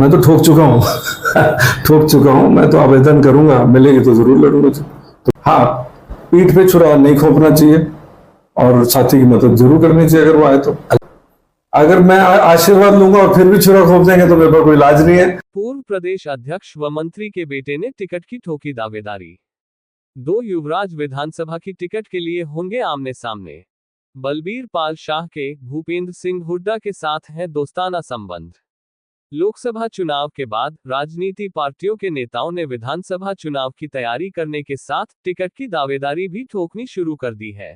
मैं तो ठोक चुका हूँ ठोक चुका हूँ। मैं तो आवेदन करूंगा, मिलेगी तो जरूर लड़ूंगा। तो हाँ, पीठ पे छुरा नहीं खोपना चाहिए और साथी की मदद जरूर करनी चाहिए अगर वो आए तो। अगर मैं आशीर्वाद लूंगा और फिर भी छुरा खोप देंगे तो मेरे पास कोई इलाज नहीं है। पूर्व प्रदेश अध्यक्ष व मंत्री के बेटे ने टिकट की ठोकी दावेदारी। दो युवराज विधानसभा की टिकट के लिए होंगे आमने सामने। बलबीर पाल शाह के भूपेंद्र सिंह हुड्डा के साथ है दोस्ताना संबंध। लोकसभा चुनाव के बाद राजनीति पार्टियों के नेताओं ने विधानसभा चुनाव की तैयारी करने के साथ टिकट की दावेदारी भी ठोकनी शुरू कर दी है।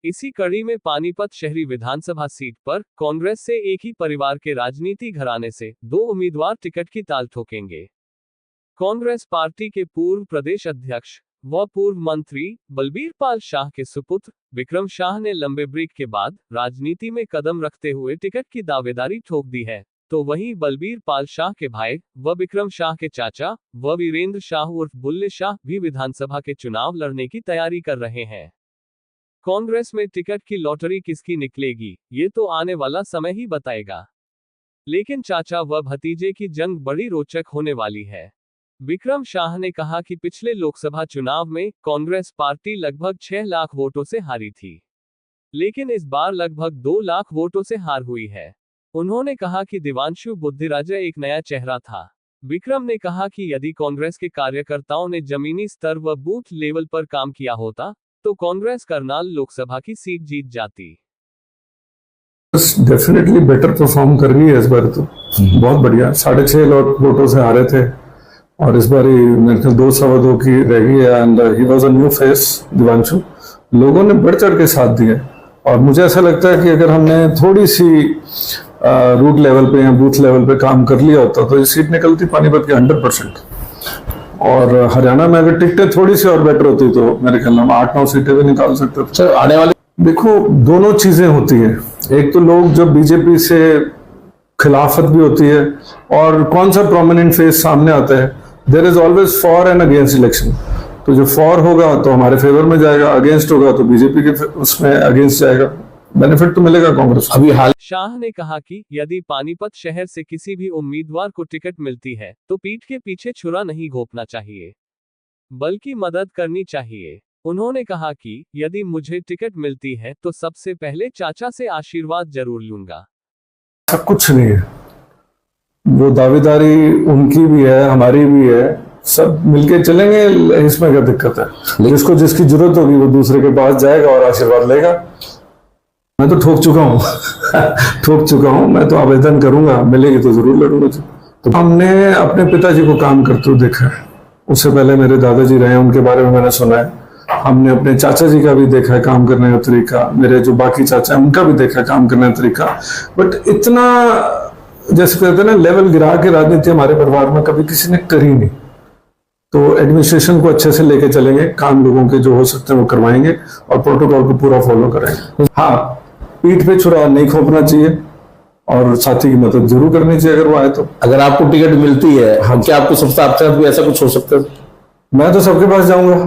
इसी कड़ी में पानीपत शहरी विधानसभा सीट पर कांग्रेस से एक ही परिवार के राजनीति घराने से दो उम्मीदवार टिकट की ताल ठोकेंगे। कांग्रेस पार्टी के पूर्व प्रदेश अध्यक्ष व पूर्व मंत्री बलबीर पाल शाह के सुपुत्र विक्रम शाह ने लंबे ब्रेक के बाद राजनीति में कदम रखते हुए टिकट की दावेदारी ठोक दी है। तो वहीं बलबीर पाल शाह के भाई व विक्रम शाह के चाचा व वीरेंद्र शाह उर्फ बुल्ले शाह भी विधानसभा के चुनाव लड़ने की तैयारी कर रहे हैं। कांग्रेस में टिकट की लॉटरी किसकी निकलेगी, ये तो आने वाला समय ही बताएगा। लेकिन चाचा व भतीजे की जंग बड़ी रोचक होने वाली है। विक्रम शाह ने कहा कि पिछले लोकसभा चुनाव में कांग्रेस पार्टी लगभग 6 लाख वोटों से हारी थी, लेकिन इस बार लगभग 2 लाख वोटों से हार हुई है। उन्होंने कहा कि दिवांशु बुद्धिराजा एक नया चेहरा था। विक्रम ने कहा कि यदि कांग्रेस के कार्यकर्ताओं ने जमीनी स्तर व बूथ लेवल पर काम किया होता तो कांग्रेस करनाल लोकसभा की सीट जीत जाती। डेफिनेटली बेटर परफॉर्म कर रही है इस बार तो। बहुत बढ़िया, 6.5 लाख वोटों से हारे थे और इस बार मेरे ख्याल 2-2.25 की रह गई है। And he was a new face Divanshu. लोगों ने बढ़ चढ़ के साथ दिया और मुझे ऐसा लगता है कि अगर हमने थोड़ी सी रूट लेवल पे या बूथ लेवल पे काम कर लिया होता तो ये सीट निकलती पानीपत की 100%। और हरियाणा में अगर टिकटें थोड़ी सी और बेटर होती तो मेरे ख्याल में 8-9 सीटें भी निकाल सकते थे। आने वाले देखो, दोनों चीजें होती है। एक तो लोग जब बीजेपी से खिलाफत भी होती है और कौन सा प्रोमिनेंट फेस सामने आता है, there is always for and against election. तो जो फॉर होगा तो हमारे फेवर में जाएगा, अगेंस्ट होगा तो बीजेपी के उसमें अगेंस्ट जाएगा। बेनिफिट तो मिलेगा कांग्रेस अभी हाल। शाह ने कहा कि यदि पानीपत शहर से किसी भी उम्मीदवार को टिकट मिलती है तो पीठ के पीछे छुरा नहीं घोंपना चाहिए, बल्कि मदद करनी चाहिए। उन्होंने कहा कि यदि मुझे टिकट मिलती है तो सबसे पहले चाचा से आशीर्वाद जरूर लूंगा। सब कुछ नहीं है, वो दावेदारी उनकी भी है, हमारी भी है, सब मिलके चलेंगे। इसमें क्या दिक्कत है? जिसको जिसकी जरूरत होगी वो दूसरे के पास जाएगा और आशीर्वाद लेगा। मैं तो ठोक चुका हूँ ठोक चुका हूँ। मैं तो आवेदन करूंगा, मिलेगी तो जरूर लड़ूंगा। तो हमने अपने पिताजी को काम करते हुए देखा है। उससे पहले मेरे दादाजी रहे, उनके बारे में मैंने सुना है। हमने अपने चाचा जी का भी देखा है काम करने का तरीका, मेरे जो बाकी चाचा है उनका भी देखा है काम करने का तरीका। बट इतना जैसे कहते हैं ना, लेवल गिरा के राजनीति हमारे परिवार में कभी किसी ने करी नहीं। तो एडमिनिस्ट्रेशन को अच्छे से लेके चलेंगे, काम लोगों के जो हो सकते हैं वो करवाएंगे और प्रोटोकॉल को पूरा फॉलो करेंगे। हाँ, पीठ पे छुरा नहीं खोपना चाहिए और साथी की मदद जरूर करनी चाहिए अगर वो आए तो। अगर आपको टिकट मिलती है, हम क्या आपको सबसे आपके साथ भी ऐसा कुछ हो सकता है? मैं तो सबके पास जाऊंगा।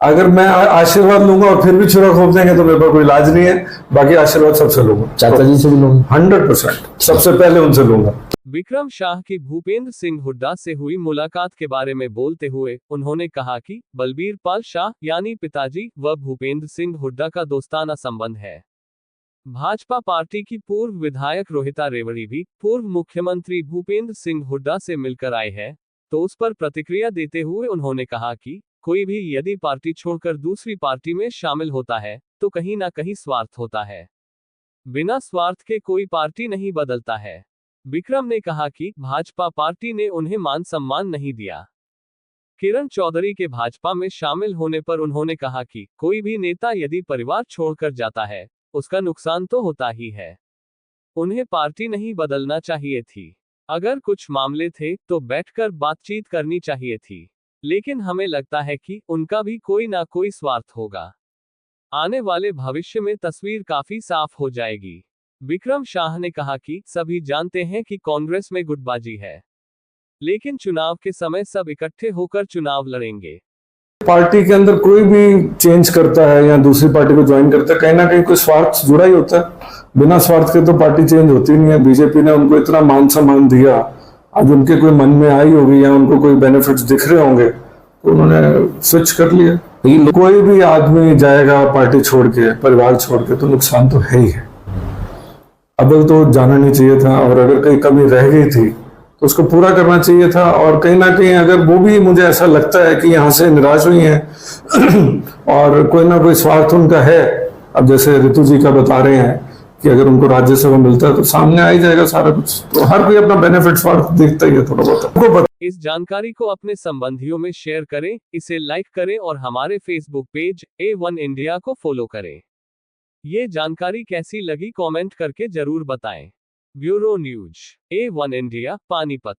अगर मैं आशीर्वाद लूंगा और फिर भी छुरा खोप देंगे तो मेरे पास कोई इलाज नहीं है। बाकी आशीर्वाद सबसे लूंगा, चाचा जी से भी लूंगा 100%, सबसे पहले उनसे लूंगा। विक्रम शाह की भूपेंद्र सिंह हुड्डा से हुई मुलाकात के बारे में बोलते हुए उन्होंने कहा कि बलबीर पाल शाह यानी पिताजी व भूपेंद्र सिंह हुड्डा का दोस्ताना संबंध है। भाजपा पार्टी की पूर्व विधायक रोहिता रेवड़ी भी पूर्व मुख्यमंत्री भूपेंद्र सिंह हुड्डा से मिलकर आए हैं। तो उस पर प्रतिक्रिया देते हुए उन्होंने कहा कि कोई भी यदि पार्टी छोड़कर दूसरी पार्टी में शामिल होता है तो कहीं ना कहीं स्वार्थ होता है। बिना स्वार्थ के कोई पार्टी नहीं बदलता है। विक्रम ने कहा कि भाजपा पार्टी ने उन्हें मान सम्मान नहीं दिया। किरण चौधरी के भाजपा में शामिल होने पर उन्होंने कहा कि कोई भी नेता यदि परिवार छोड़कर जाता है उसका नुकसान तो होता ही है। उन्हें पार्टी नहीं बदलना चाहिए थी। अगर कुछ मामले थे तो बैठकर बातचीत करनी चाहिए थी, लेकिन हमें लगता है कि उनका भी कोई ना कोई स्वार्थ होगा। आने वाले भविष्य में तस्वीर काफी साफ हो जाएगी। विक्रम शाह ने कहा कि सभी जानते हैं कि कांग्रेस में गुटबाजी है, लेकिन चुनाव के समय सब इकट्ठे होकर चुनाव लड़ेंगे। पार्टी के अंदर कोई भी चेंज करता है या दूसरी पार्टी को ज्वाइन करता है, कहीं ना कहीं कोई स्वार्थ जुड़ा ही होता है। बिना स्वार्थ के तो पार्टी चेंज होती नहीं है। बीजेपी ने उनको इतना मान सम्मान दिया आज उनके कोई मन में आई होगी या उनको कोई बेनिफिट्स दिख रहे होंगे तो उन्होंने स्विच कर लिया। लेकिन कोई भी आदमी जाएगा पार्टी छोड़ के, परिवार छोड़ के, तो नुकसान तो है ही है। अव्वल तो जाना नहीं चाहिए था, और अगर कहीं कमी रह गई थी तो उसको पूरा करना चाहिए था। और कहीं ना कहीं अगर वो भी, मुझे ऐसा लगता है कि यहाँ से निराश हुई हैं और कोई ना कोई स्वार्थ उनका है, अब जैसे ऋतु जी का बता रहे हैं कि अगर उनको राज्यसभा मिलता है तो सामने आ ही जाएगा सारा कुछ। तो हर कोई अपना बेनिफिट स्वार्थ देखता ही है थोड़ा बहुत। इस जानकारी को अपने संबंधियों में शेयर करें, इसे लाइक करें और हमारे फेसबुक पेज A1 इंडिया को फॉलो करें। ये जानकारी कैसी लगी कमेंट करके जरूर बताएं। Bureau news A1 India, Panipat.